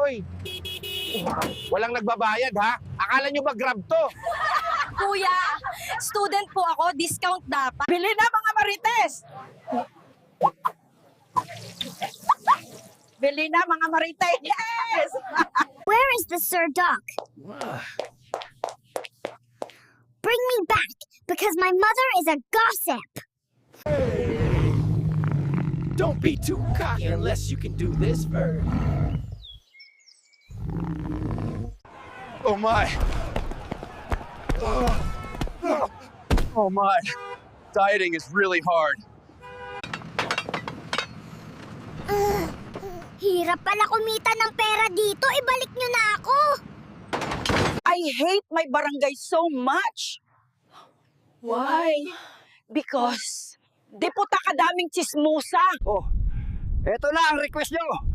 Hoy, walang nagbabayad ha? Akala nyo ba grab to? Kuya, student po ako, discount dapat. Bili na mga Marites! Bili na mga Marites! Yes! Where is the Sir Duck? Bring me back, because my mother is a gossip. Don't be too cocky unless you can do this first. Oh my! Oh my! Dieting is really hard. Hirap pala kumita ng pera dito. Ibalik nyo na ako. I hate my barangay so much. Why? Because di po kadaming chismosa. Oh, eto na ang request nyo.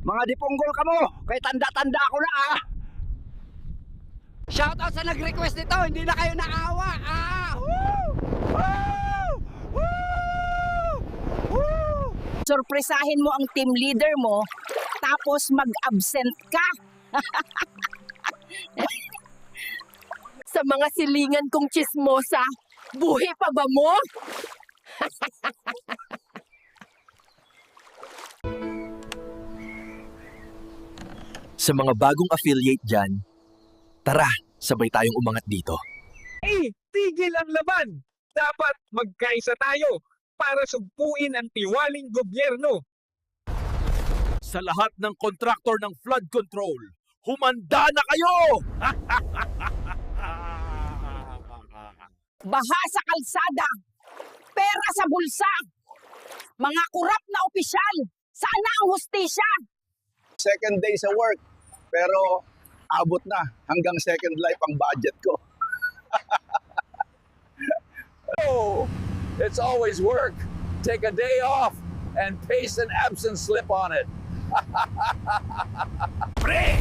Mga dipunggol ka mo, kay tanda-tanda ko na ah. Shoutout sa nag-request nito, hindi na kayo naawa ah. Woo! Woo! Woo! Woo! Sorpresahin mo ang team leader mo, tapos mag-absent ka. Sa mga silingan kong chismosa, buhay pa ba mo? Sa mga bagong affiliate dyan, tara, sabay tayong umangat dito. Tigil ang laban! Dapat magkaisa tayo para sugpuin ang tiwaling gobyerno. Sa lahat ng kontraktor ng flood control, humanda na kayo! Baha sa kalsada, pera sa bulsa, mga kurap na opisyal, saan na ang hustisya? Second day sa work, pero abot na hanggang second life ang budget ko. Oh, it's always work. Take a day off and paste an absence slip on it. Pre!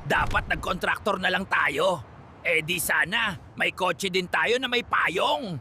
Dapat nag-contractor na lang tayo. Eh di sana, may kotse din tayo na may payong.